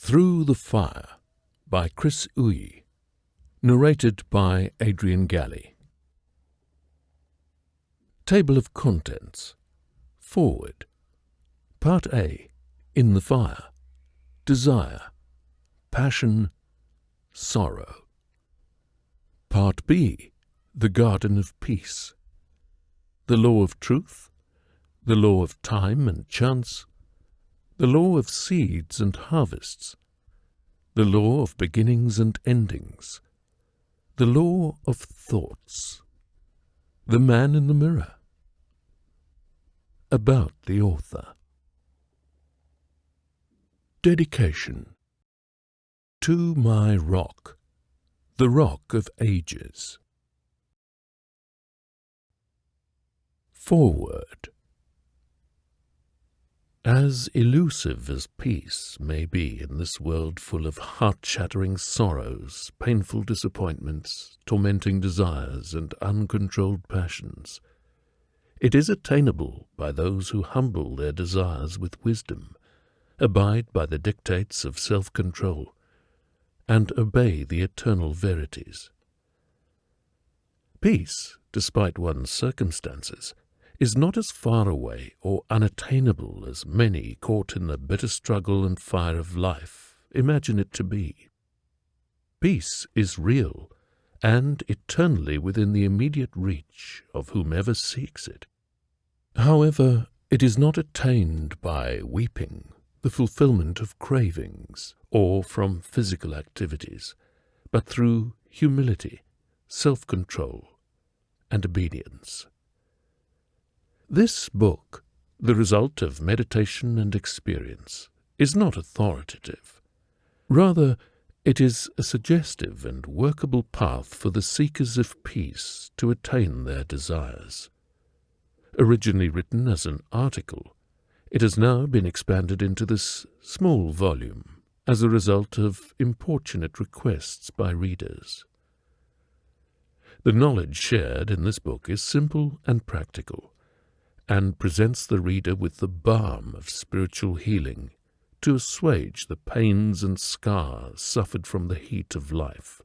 Through the Fire by Chris Uyi. Narrated by Adrian Galley. Table of Contents. Forward. Part A. In the Fire. Desire. Passion. Sorrow. Part B. The Garden of Peace. The Law of Truth. The Law of Time and Chance. The Law of Seeds and Harvests. The Law of Beginnings and Endings. The Law of Thoughts. The Man in the Mirror. About the author. Dedication. To my rock, the rock of ages. Foreword. As elusive as peace may be in this world full of heart-shattering sorrows, painful disappointments, tormenting desires, and uncontrolled passions, it is attainable by those who humble their desires with wisdom, abide by the dictates of self-control, and obey the eternal verities. Peace, despite one's circumstances, is not as far away or unattainable as many caught in the bitter struggle and fire of life imagine it to be. Peace is real and eternally within the immediate reach of whomever seeks it. However, it is not attained by weeping, the fulfillment of cravings, or from physical activities, but through humility, self-control, and obedience. This book, the result of meditation and experience, is not authoritative. Rather, it is a suggestive and workable path for the seekers of peace to attain their desires. Originally written as an article, it has now been expanded into this small volume as a result of importunate requests by readers. The knowledge shared in this book is simple and practical, and presents the reader with the balm of spiritual healing to assuage the pains and scars suffered from the heat of life.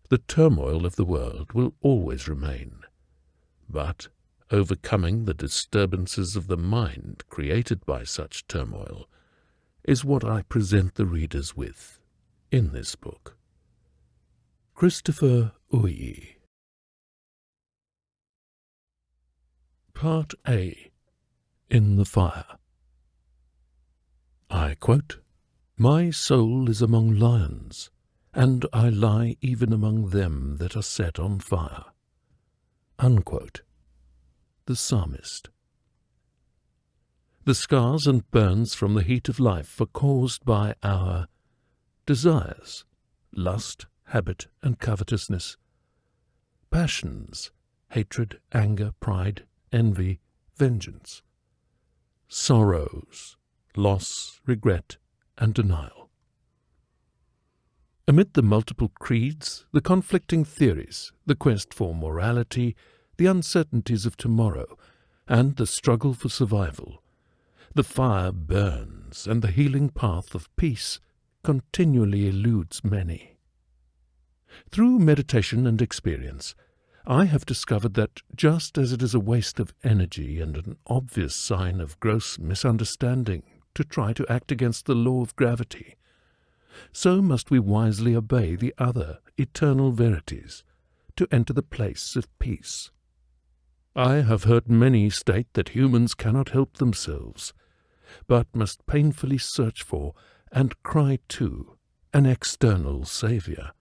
The turmoil of the world will always remain, but overcoming the disturbances of the mind created by such turmoil is what I present the readers with in this book. Christopher Uyi. Part A. In the Fire. I quote, "My soul is among lions, and I lie even among them that are set on fire." Unquote. The Psalmist. The scars and burns from the heat of life are caused by our desires, lust, habit, and covetousness, passions, hatred, anger, pride, envy, vengeance, sorrows, loss, regret, and denial. Amid the multiple creeds, the conflicting theories, the quest for morality, the uncertainties of tomorrow, and the struggle for survival, the fire burns, and the healing path of peace continually eludes many. Through meditation and experience, I have discovered that just as it is a waste of energy and an obvious sign of gross misunderstanding to try to act against the law of gravity, so must we wisely obey the other eternal verities to enter the place of peace. I have heard many state that humans cannot help themselves, but must painfully search for and cry to an external Saviour,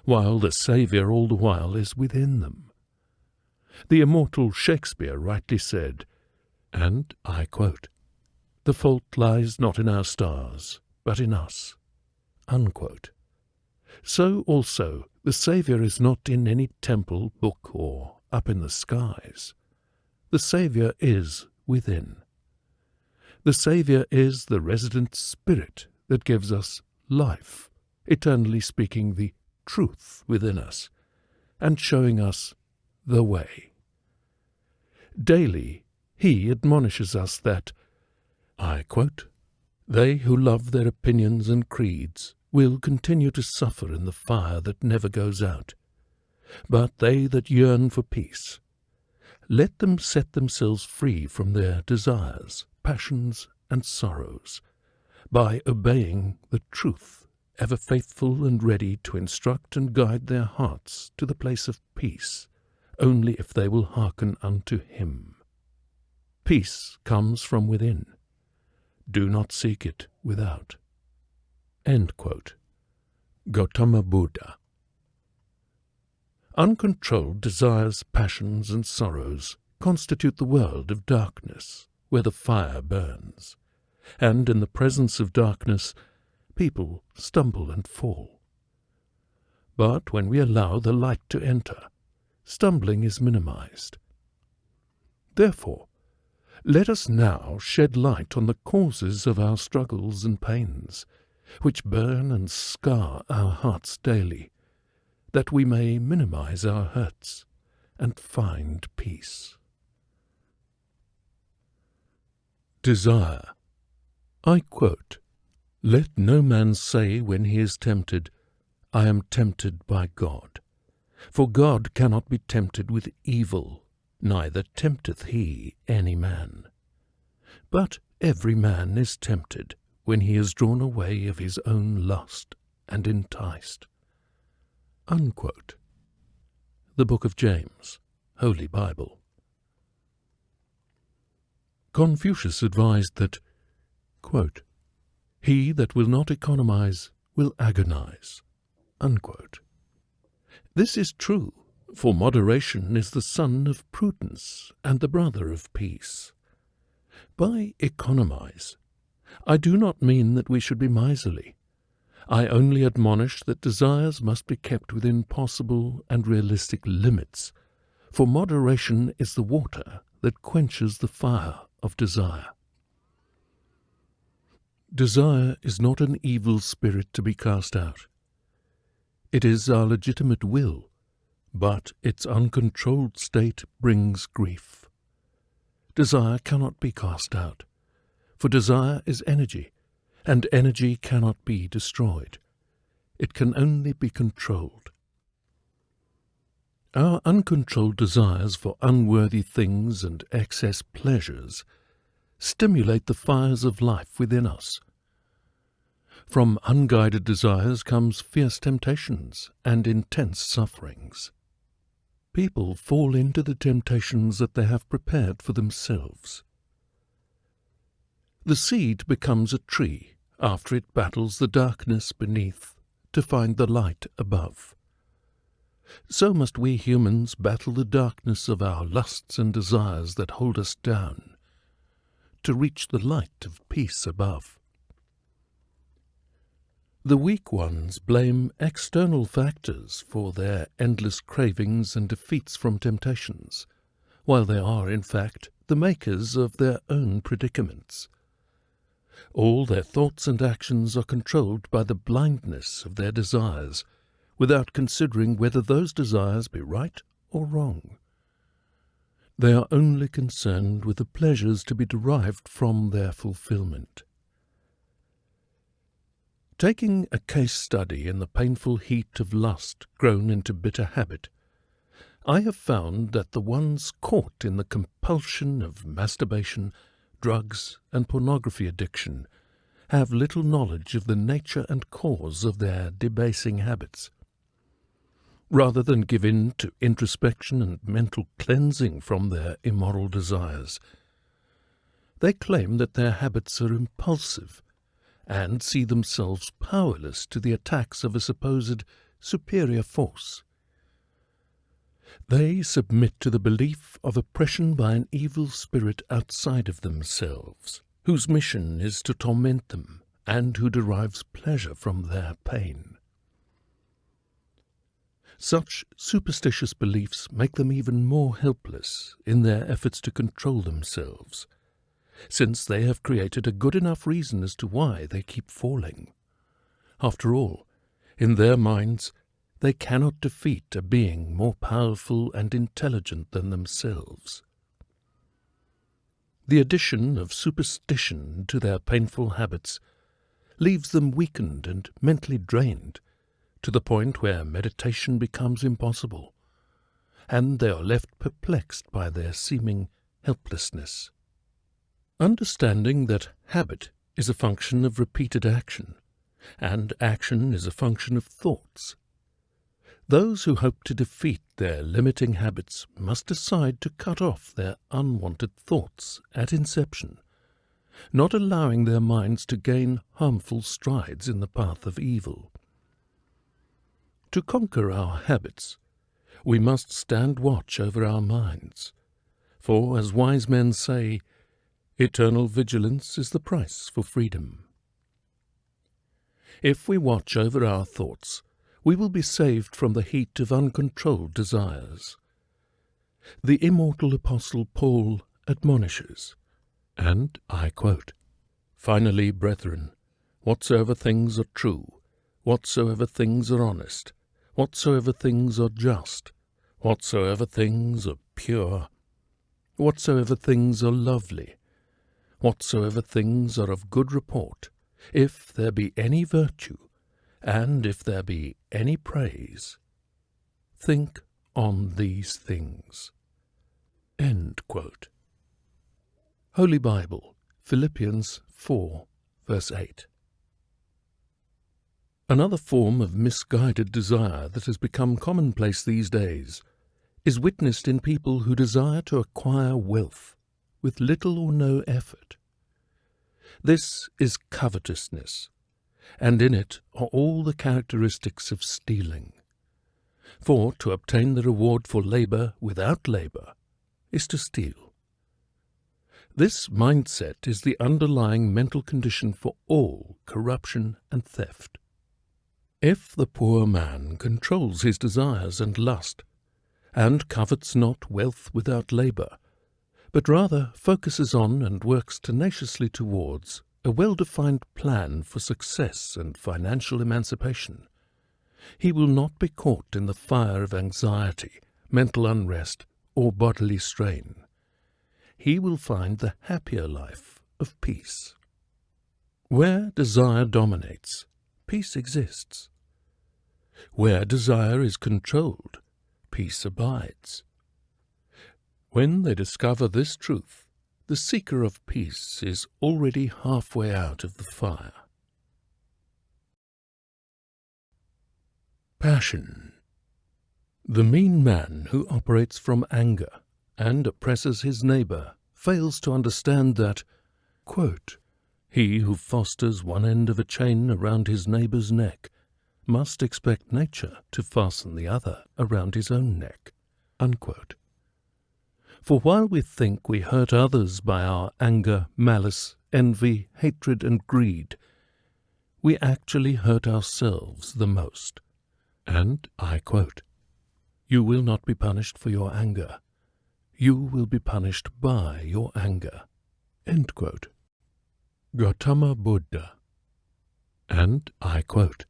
while the Saviour all the while is within them. The immortal Shakespeare rightly said, and I quote, "The fault lies not in our stars, but in us." Unquote. So also the Saviour is not in any temple, book, or up in the skies. The Saviour is within. The Saviour is the resident spirit that gives us life, eternally speaking the truth within us, and showing us the way. Daily he admonishes us that, I quote, They who love their opinions and creeds will continue to suffer in the fire that never goes out. But they that yearn for peace, let them set themselves free from their desires, passions, and sorrows, by obeying the truth, ever faithful and ready to instruct and guide their hearts to the place of peace, only if they will hearken unto him. Peace comes from within. Do not seek it without. End quote. Gautama Buddha. Uncontrolled desires, passions, and sorrows constitute the world of darkness, where the fire burns, and in the presence of darkness people stumble and fall. But when we allow the light to enter, stumbling is minimized. Therefore, let us now shed light on the causes of our struggles and pains, which burn and scar our hearts daily, that we may minimize our hurts and find peace. Desire. I quote, "Let no man say when he is tempted, I am tempted by God. For God cannot be tempted with evil, neither tempteth he any man. But every man is tempted when he is drawn away of his own lust and enticed." Unquote. The Book of James, Holy Bible. Confucius advised that, quote, "He that will not economize will agonize." Unquote. This is true, for moderation is the son of prudence and the brother of peace. By economize, I do not mean that we should be miserly. I only admonish that desires must be kept within possible and realistic limits, for moderation is the water that quenches the fire of desire. Desire is not an evil spirit to be cast out. It is our legitimate will, but its uncontrolled state brings grief. Desire cannot be cast out, for desire is energy, and energy cannot be destroyed. It can only be controlled. Our uncontrolled desires for unworthy things and excess pleasures stimulate the fires of life within us. From unguided desires comes fierce temptations and intense sufferings. People fall into the temptations that they have prepared for themselves. The seed becomes a tree after it battles the darkness beneath to find the light above. So must we humans battle the darkness of our lusts and desires that hold us down, to reach the light of peace above. The weak ones blame external factors for their endless cravings and defeats from temptations, while they are, in fact, the makers of their own predicaments. All their thoughts and actions are controlled by the blindness of their desires, without considering whether those desires be right or wrong. They are only concerned with the pleasures to be derived from their fulfillment. Taking a case study in the painful heat of lust grown into bitter habit, I have found that the ones caught in the compulsion of masturbation, drugs, and pornography addiction have little knowledge of the nature and cause of their debasing habits. Rather than give in to introspection and mental cleansing from their immoral desires, they claim that their habits are impulsive and see themselves powerless to the attacks of a supposed superior force. They submit to the belief of oppression by an evil spirit outside of themselves, whose mission is to torment them and who derives pleasure from their pain. Such superstitious beliefs make them even more helpless in their efforts to control themselves, since they have created a good enough reason as to why they keep falling. After all, in their minds, they cannot defeat a being more powerful and intelligent than themselves. The addition of superstition to their painful habits leaves them weakened and mentally drained, to the point where meditation becomes impossible, and they are left perplexed by their seeming helplessness. Understanding that habit is a function of repeated action, and action is a function of thoughts, those who hope to defeat their limiting habits must decide to cut off their unwanted thoughts at inception, not allowing their minds to gain harmful strides in the path of evil. To conquer our habits, we must stand watch over our minds, for, as wise men say, eternal vigilance is the price for freedom. If we watch over our thoughts, we will be saved from the heat of uncontrolled desires. The immortal Apostle Paul admonishes, and I quote, "Finally, brethren, whatsoever things are true, whatsoever things are honest, whatsoever things are just, whatsoever things are pure, whatsoever things are lovely, whatsoever things are of good report, if there be any virtue, and if there be any praise, think on these things." End quote. Holy Bible, Philippians 4, verse 8. Another form of misguided desire that has become commonplace these days is witnessed in people who desire to acquire wealth with little or no effort. This is covetousness, and in it are all the characteristics of stealing. For to obtain the reward for labour without labour is to steal. This mindset is the underlying mental condition for all corruption and theft. If the poor man controls his desires and lust, and covets not wealth without labour, but rather focuses on and works tenaciously towards a well-defined plan for success and financial emancipation, he will not be caught in the fire of anxiety, mental unrest, or bodily strain. He will find the happier life of peace. Where desire dominates, peace exists. Where desire is controlled, peace abides. When they discover this truth, the seeker of peace is already halfway out of the fire. Passion. The mean man who operates from anger and oppresses his neighbour fails to understand that, quote, "He who fosters one end of a chain around his neighbour's neck must expect nature to fasten the other around his own neck," unquote. For while we think we hurt others by our anger, malice, envy, hatred, and greed, we actually hurt ourselves the most. And I quote, "You will not be punished for your anger. You will be punished by your anger." End quote. Gautama Buddha. And I quote,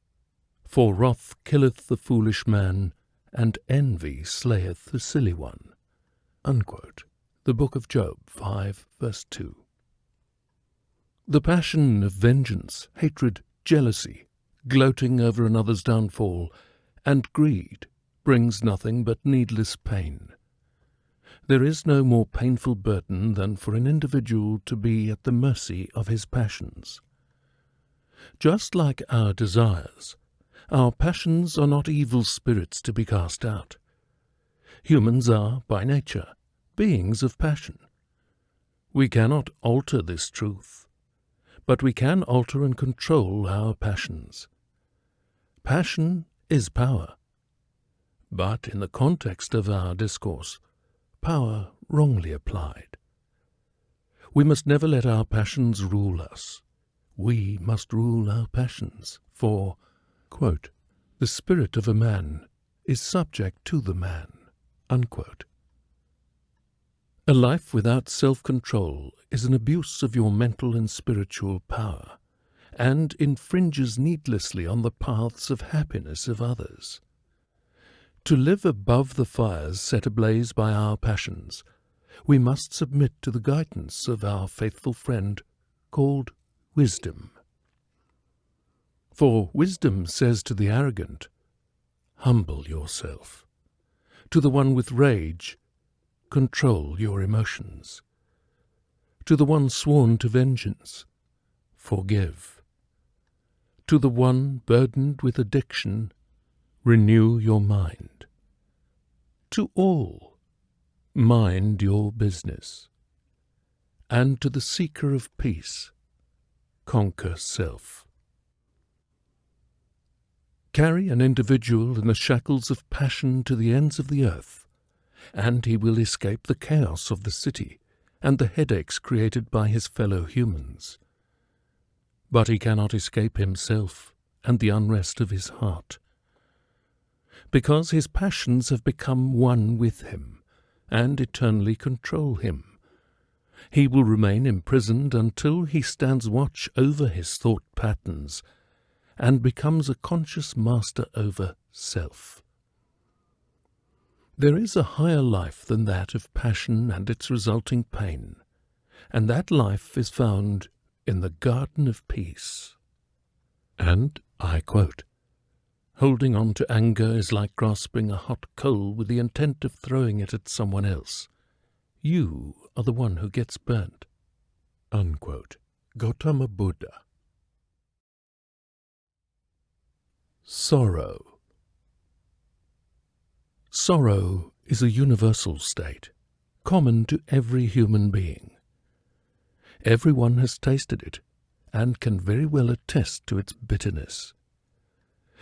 "For wrath killeth the foolish man, and envy slayeth the silly one." Unquote. The Book of Job 5, verse 2. The passion of vengeance, hatred, jealousy, gloating over another's downfall, and greed brings nothing but needless pain. There is no more painful burden than for an individual to be at the mercy of his passions. Just like our desires, our passions are not evil spirits to be cast out. Humans are, by nature, beings of passion. We cannot alter this truth, but we can alter and control our passions. Passion is power, but in the context of our discourse, power wrongly applied. We must never let our passions rule us. We must rule our passions, for, quote, "The spirit of a man is subject to the man," unquote. A life without self-control is an abuse of your mental and spiritual power, and infringes needlessly on the paths of happiness of others. To live above the fires set ablaze by our passions, we must submit to the guidance of our faithful friend called wisdom. For wisdom says to the arrogant, humble yourself. To the one with rage, control your emotions. To the one sworn to vengeance, forgive. To the one burdened with addiction, renew your mind. To all, mind your business. And to the seeker of peace, conquer self. Carry an individual in the shackles of passion to the ends of the earth, and he will escape the chaos of the city and the headaches created by his fellow humans. But he cannot escape himself and the unrest of his heart, because his passions have become one with him and eternally control him. He will remain imprisoned until he stands watch over his thought patterns and becomes a conscious master over self. There is a higher life than that of passion and its resulting pain, and that life is found in the garden of peace. And, I quote, holding on to anger is like grasping a hot coal with the intent of throwing it at someone else. You are the one who gets burnt. Unquote. Gautama Buddha. Sorrow. Sorrow is a universal state, common to every human being. Everyone has tasted it, and can very well attest to its bitterness.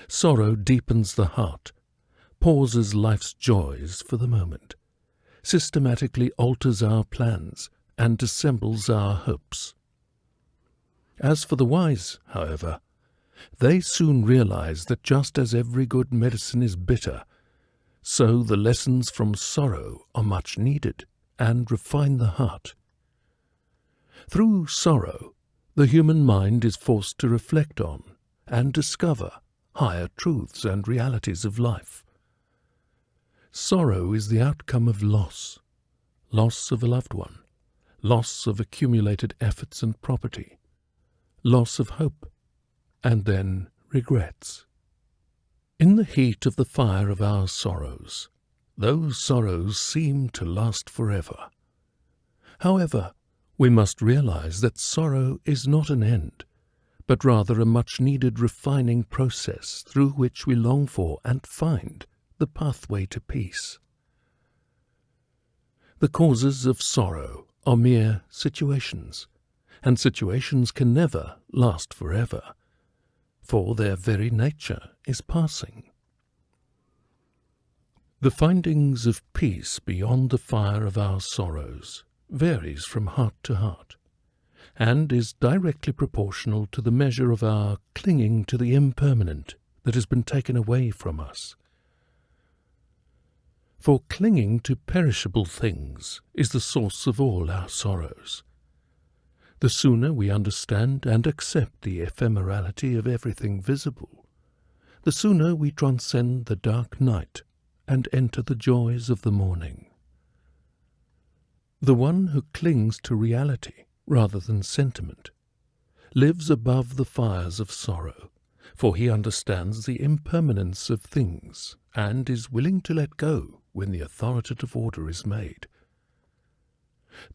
Sorrow deepens the heart, pauses life's joys for the moment, systematically alters our plans, and dissembles our hopes. As for the wise, however, they soon realize that just as every good medicine is bitter, so the lessons from sorrow are much needed and refine the heart. Through sorrow, the human mind is forced to reflect on and discover higher truths and realities of life. Sorrow is the outcome of loss, loss of a loved one, loss of accumulated efforts and property, loss of hope, and then regrets. In the heat of the fire of our sorrows, those sorrows seem to last forever. However, we must realize that sorrow is not an end, but rather a much-needed refining process through which we long for and find the pathway to peace. The causes of sorrow are mere situations, and situations can never last forever, for their very nature is passing. The findings of peace beyond the fire of our sorrows varies from heart to heart, and is directly proportional to the measure of our clinging to the impermanent that has been taken away from us. For clinging to perishable things is the source of all our sorrows. The sooner we understand and accept the ephemerality of everything visible, the sooner we transcend the dark night and enter the joys of the morning. The one who clings to reality rather than sentiment lives above the fires of sorrow, for he understands the impermanence of things and is willing to let go when the authoritative order is made.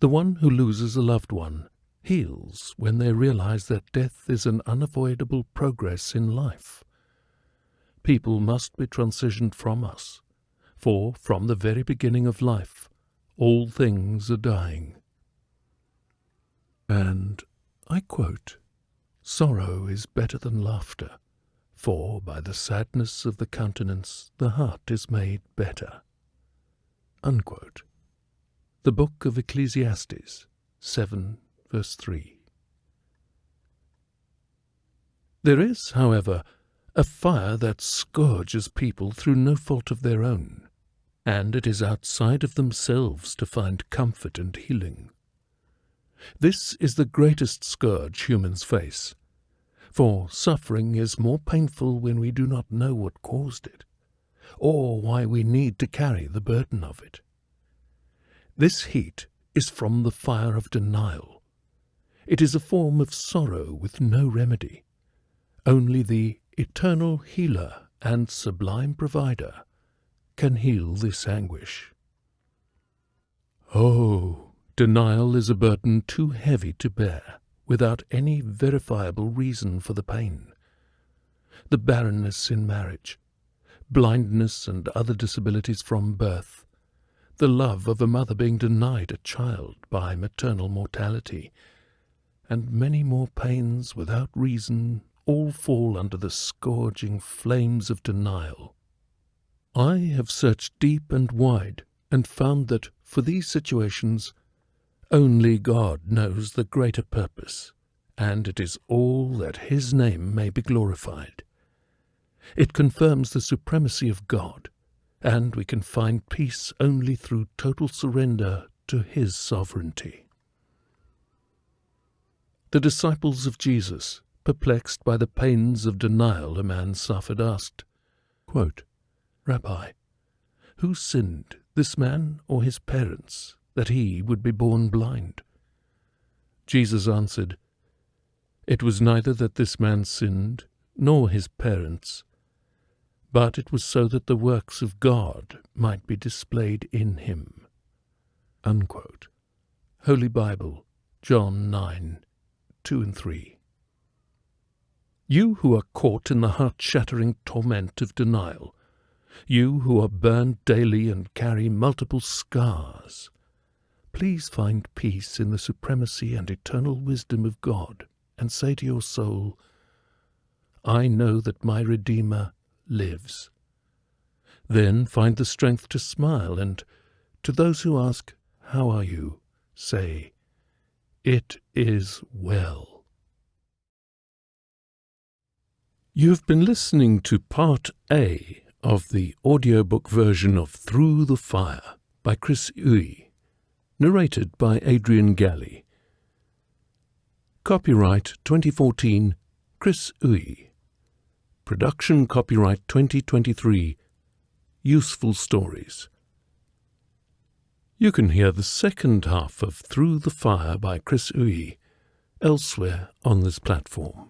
The one who loses a loved one heals when they realize that death is an unavoidable progress in life. People must be transitioned from us, for from the very beginning of life, all things are dying. And, I quote, sorrow is better than laughter, for by the sadness of the countenance the heart is made better. Unquote. The Book of Ecclesiastes, 7, verse 3. There is, however, a fire that scourges people through no fault of their own, and it is outside of themselves to find comfort and healing. This is the greatest scourge humans face, for suffering is more painful when we do not know what caused it, or why we need to carry the burden of it. This heat is from the fire of denial. It is a form of sorrow with no remedy. Only the eternal healer and sublime provider can heal this anguish. Oh, denial is a burden too heavy to bear without any verifiable reason for the pain. The barrenness in marriage, blindness and other disabilities from birth, the love of a mother being denied a child by maternal mortality, and many more pains without reason, all fall under the scourging flames of denial. I have searched deep and wide and found that for these situations only God knows the greater purpose, and it is all that His name may be glorified. It confirms the supremacy of God, and we can find peace only through total surrender to His sovereignty. The disciples of Jesus, perplexed by the pains of denial a man suffered, asked, quote, "Rabbi, who sinned, this man or his parents, that he would be born blind?" Jesus answered, "It was neither that this man sinned, nor his parents, but it was so that the works of God might be displayed in him." Unquote. Holy Bible, John 9, 2 and 3. You who are caught in the heart-shattering torment of denial, you who are burned daily and carry multiple scars, please find peace in the supremacy and eternal wisdom of God, and say to your soul, "I know that my Redeemer lives." Then find the strength to smile, and to those who ask, "How are you?" say, "It is well." You've been listening to Part A of the audiobook version of Through the Fire by Chris Uyi, narrated by Adrian Galley. Copyright 2014, Chris Uyi. Production copyright 2023, Useful Stories. You can hear the second half of Through the Fire by Chris Uyi elsewhere on this platform.